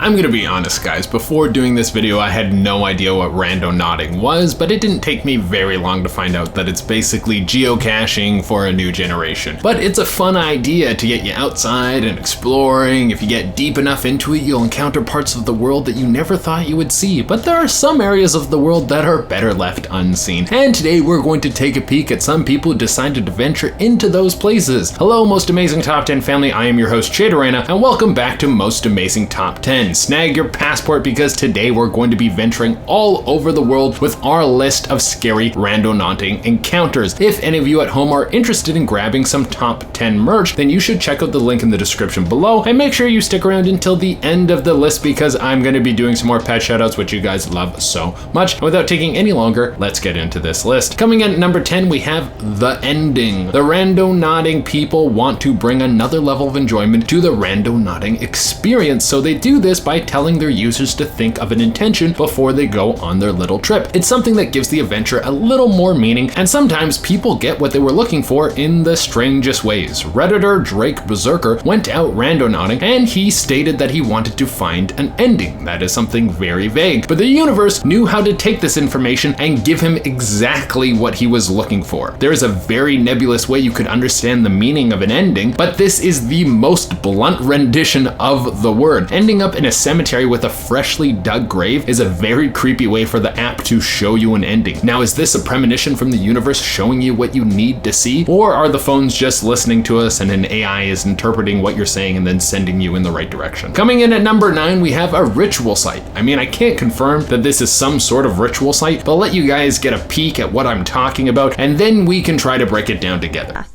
I'm gonna be honest guys, before doing this video I had no idea what randonauting was, but it didn't take me very long to find out that it's basically geocaching for a new generation. But it's a fun idea to get you outside and exploring. If you get deep enough into it, you'll encounter parts of the world that you never thought you would see, but there are some areas of the world that are better left unseen. And today we're going to take a peek at some people who decided to venture into those places. Hello Most Amazing Top 10 family, I am your host Shaderana, and welcome back to Most Amazing Top 10. Snag your passport because today we're going to be venturing all over the world with our list of scary randonauting encounters. If any of you at home are interested in grabbing some top 10 merch, then you should check out the link in the description below, and make sure you stick around until the end of the list because I'm going to be doing some more pet shoutouts, which you guys love so much. And without taking any longer, let's get into this list. Coming in at number 10, we have the ending. The randonauting people want to bring another level of enjoyment to the randonauting experience, so they do this by telling their users to think of an intention before they go on their little trip. It's something that gives the adventure a little more meaning, and sometimes people get what they were looking for in the strangest ways. Redditor Drake Berserker went out randonauting, and he stated that he wanted to find an ending. That is something very vague, but the universe knew how to take this information and give him exactly what he was looking for. There is a very nebulous way you could understand the meaning of an ending, but this is the most blunt rendition of the word. Ending up in a cemetery with a freshly dug grave is a very creepy way for the app to show you an ending. Now, is this a premonition from the universe showing you what you need to see? Or are the phones just listening to us and an AI is interpreting what you're saying and then sending you in the right direction? Coming in at number 9, we have a ritual site. I mean, I can't confirm that this is some sort of ritual site, but I'll let you guys get a peek at what I'm talking about, and then we can try to break it down together.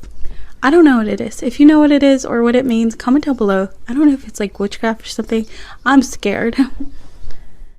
I don't know what it is. If you know what it is or what it means, comment down below. I don't know if it's like witchcraft or something. I'm scared.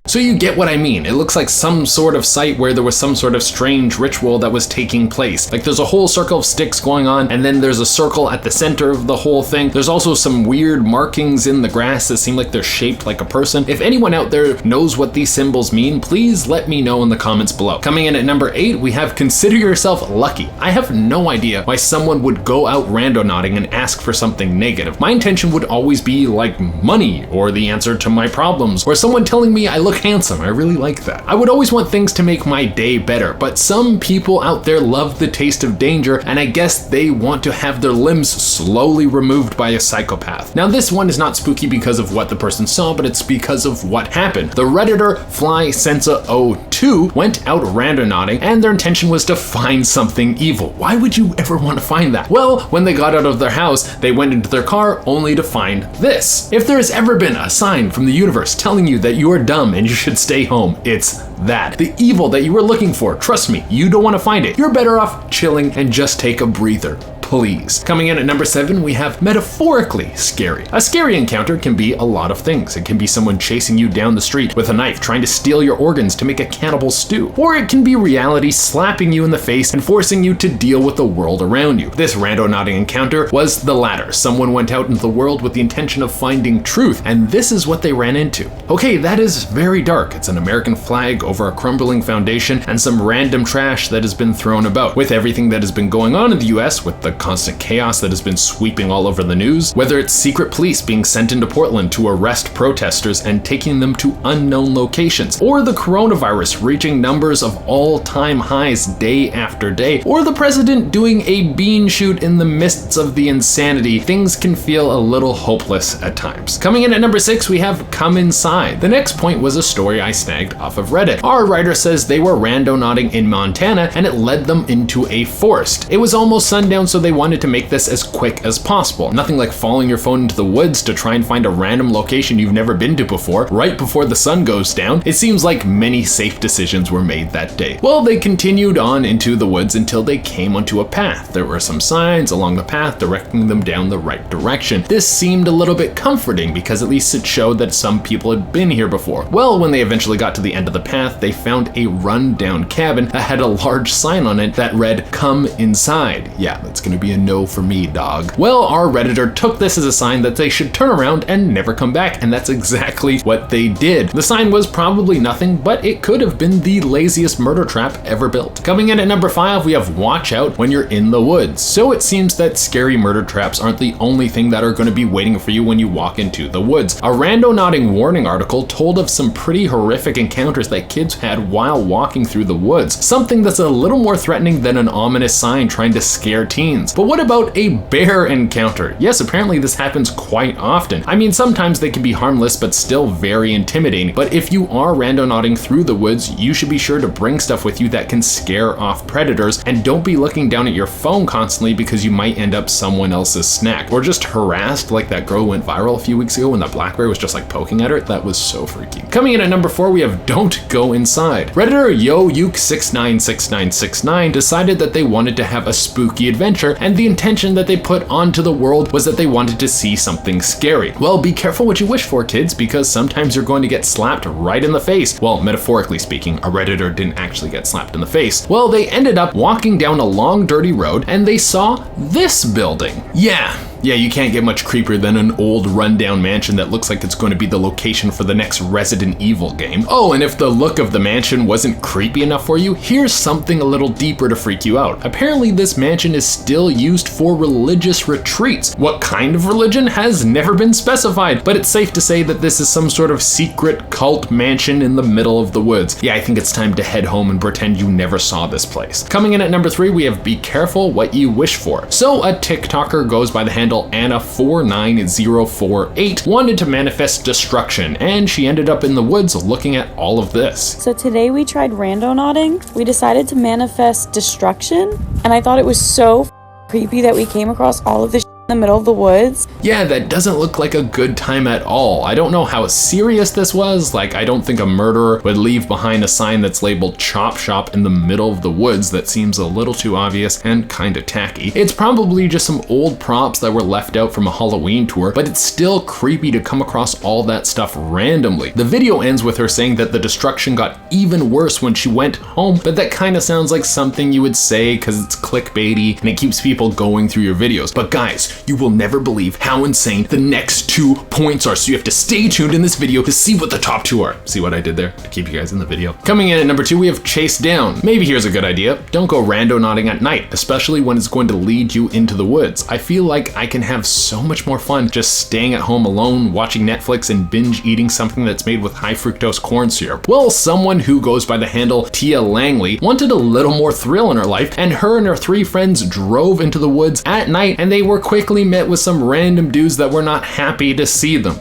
So you get what I mean. It looks like some sort of site where there was some sort of strange ritual that was taking place. Like there's a whole circle of sticks going on, and then there's a circle at the center of the whole thing. There's also some weird markings in the grass that seem like they're shaped like a person. If anyone out there knows what these symbols mean, please let me know in the comments below. Coming in at number 8, we have consider yourself lucky. I have no idea why someone would go out randonauting and ask for something negative. My intention would always be like money or the answer to my problems or someone telling me I look handsome. I really like that. I would always want things to make my day better, but some people out there love the taste of danger, and I guess they want to have their limbs slowly removed by a psychopath. Now this one is not spooky because of what the person saw, but it's because of what happened. The Redditor Fly Sensa 02 went out randonauting, and their intention was to find something evil. Why would you ever want to find that? Well, when they got out of their house, they went into their car only to find this. If there has ever been a sign from the universe telling you that you are dumb and you should stay home, it's that. The evil that you were looking for. Trust me, you don't want to find it. You're better off chilling and just take a breather. Please. Coming in at number 7, we have Metaphorically Scary. A scary encounter can be a lot of things. It can be someone chasing you down the street with a knife, trying to steal your organs to make a cannibal stew. Or it can be reality slapping you in the face and forcing you to deal with the world around you. This randonauting encounter was the latter. Someone went out into the world with the intention of finding truth, and this is what they ran into. Okay, that is very dark. It's an American flag over a crumbling foundation and some random trash that has been thrown about. With everything that has been going on in the US, with the constant chaos that has been sweeping all over the news, whether it's secret police being sent into Portland to arrest protesters and taking them to unknown locations, or the coronavirus reaching numbers of all-time highs day after day, or the president doing a bean shoot in the midst of the insanity, things can feel a little hopeless at times. Coming in at number 6, we have Come Inside. The next point was a story I snagged off of Reddit. Our writer says they were randonauting in Montana and it led them into a forest. It was almost sundown, so they wanted to make this as quick as possible. Nothing like following your phone into the woods to try and find a random location you've never been to before, right before the sun goes down. It seems like many safe decisions were made that day. Well, they continued on into the woods until they came onto a path. There were some signs along the path directing them down the right direction. This seemed a little bit comforting because at least it showed that some people had been here before. Well, when they eventually got to the end of the path, they found a run-down cabin that had a large sign on it that read, "Come inside." Yeah, that's gonna gonna be a no for me, dog. Well, our Redditor took this as a sign that they should turn around and never come back, and that's exactly what they did. The sign was probably nothing, but it could have been the laziest murder trap ever built. Coming in at number 5, we have watch out when you're in the woods. So it seems that scary murder traps aren't the only thing that are going to be waiting for you when you walk into the woods. A Randonauting warning article told of some pretty horrific encounters that kids had while walking through the woods, something that's a little more threatening than an ominous sign trying to scare teens. But what about a bear encounter? Yes, apparently this happens quite often. I mean, sometimes they can be harmless, but still very intimidating. But if you are randonauting through the woods, you should be sure to bring stuff with you that can scare off predators, and don't be looking down at your phone constantly because you might end up someone else's snack, or just harassed like that girl went viral a few weeks ago when that black bear was just like poking at her. That was so freaky. Coming in at number 4, we have don't go inside. Redditor YoYuke696969 decided that they wanted to have a spooky adventure, and the intention that they put onto the world was that they wanted to see something scary. Well, be careful what you wish for, kids, because sometimes you're going to get slapped right in the face. Well, metaphorically speaking, a Redditor didn't actually get slapped in the face. Well, they ended up walking down a long, dirty road, and they saw this building. Yeah, you can't get much creepier than an old rundown mansion that looks like it's going to be the location for the next Resident Evil game. Oh, and if the look of the mansion wasn't creepy enough for you, here's something a little deeper to freak you out. Apparently this mansion is still used for religious retreats. What kind of religion has never been specified, but it's safe to say that this is some sort of secret cult mansion in the middle of the woods. Yeah, I think it's time to head home and pretend you never saw this place. Coming in at number 3, we have be careful what you wish for. So a TikToker goes by the handle Anna49048 wanted to manifest destruction, and she ended up in the woods looking at all of this. So today we tried randonauting. We decided to manifest destruction, and I thought it was so creepy that we came across all of this in the middle of the woods. Yeah, that doesn't look like a good time at all. I don't know how serious this was. Like, I don't think a murderer would leave behind a sign that's labeled chop shop in the middle of the woods. That seems a little too obvious and kind of tacky. It's probably just some old props that were left out from a Halloween tour, but it's still creepy to come across all that stuff randomly. The video ends with her saying that the destruction got even worse when she went home, but that kind of sounds like something you would say because it's clickbaity and it keeps people going through your videos. But guys, you will never believe how insane the next 2 points are, so you have to stay tuned in this video to see what the top 2 are. See what I did there to keep you guys in the video? Coming in at number 2, we have chase down. Maybe here's a good idea. Don't go randonauting at night, especially when it's going to lead you into the woods. I feel like I can have so much more fun just staying at home alone, watching Netflix and binge eating something that's made with high fructose corn syrup. Well, someone who goes by the handle Tia Langley wanted a little more thrill in her life, and her and her 3 friends drove into the woods at night, and they were quickly met with some random dudes that were not happy to see them.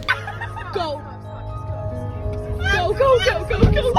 Go! Go, go, go, go, go!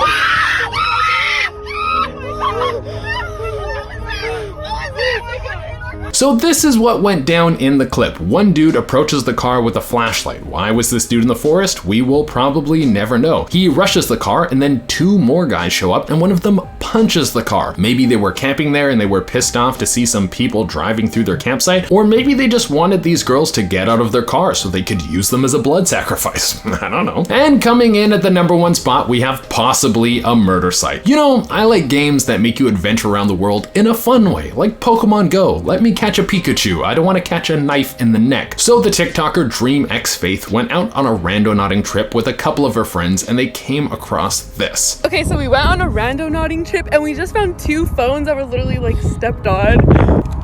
So this is what went down in the clip. One dude approaches the car with a flashlight. Why was this dude in the forest? We will probably never know. He rushes the car, and then 2 more guys show up, and one of them punches the car. Maybe they were camping there and they were pissed off to see some people driving through their campsite, or maybe they just wanted these girls to get out of their car so they could use them as a blood sacrifice. I don't know. And coming in at the number 1 spot, we have possibly a murder site. You know, I like games that make you adventure around the world in a fun way, like Pokemon Go. Let me catch a Pikachu. I don't want to catch a knife in the neck. So the TikToker Dream X Faith went out on a randonauting trip with a couple of her friends, and they came across this. Okay, so we went on a randonauting trip and we just found 2 phones that were literally like stepped on.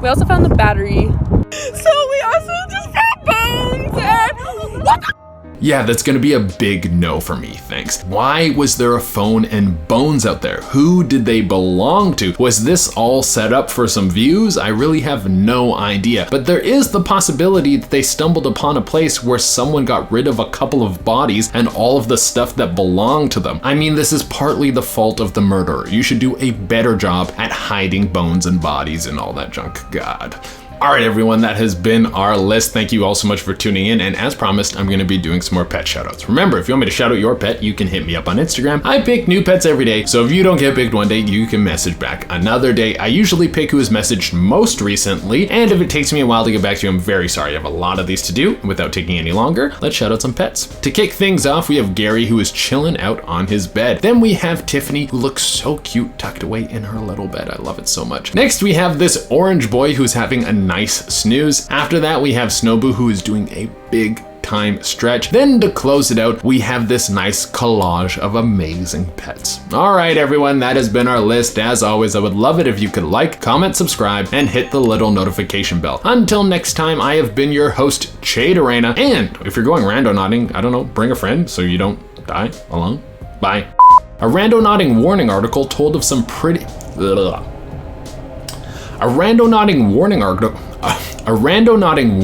We also found the battery. So we also just found bones and what the? Yeah, that's gonna be a big no for me, thanks. Why was there a phone and bones out there? Who did they belong to? Was this all set up for some views? I really have no idea. But there is the possibility that they stumbled upon a place where someone got rid of a couple of bodies and all of the stuff that belonged to them. I mean, this is partly the fault of the murderer. You should do a better job at hiding bones and bodies and all that junk. God. All right, everyone, that has been our list. Thank you all so much for tuning in. And as promised, I'm going to be doing some more pet shoutouts. Remember, if you want me to shout out your pet, you can hit me up on Instagram. I pick new pets every day. So if you don't get picked one day, you can message back another day. I usually pick who has messaged most recently. And if it takes me a while to get back to you, I'm very sorry. I have a lot of these to do. Without taking any longer, let's shout out some pets. To kick things off, we have Gary, who is chilling out on his bed. Then we have Tiffany, who looks so cute tucked away in her little bed. I love it so much. Next, we have this orange boy who's having a nice snooze. After that, we have Snowboo, who is doing a big time stretch. Then to close it out, we have this nice collage of amazing pets. All right, everyone, that has been our list. As always, I would love it if you could like, comment, subscribe, and hit the little notification bell. Until next time, I have been your host, Chaderena, and if you're going randonauting, I don't know, bring a friend so you don't die alone. Bye. A randonauting warning article told of some pretty... A randonauting warning article... A randonauting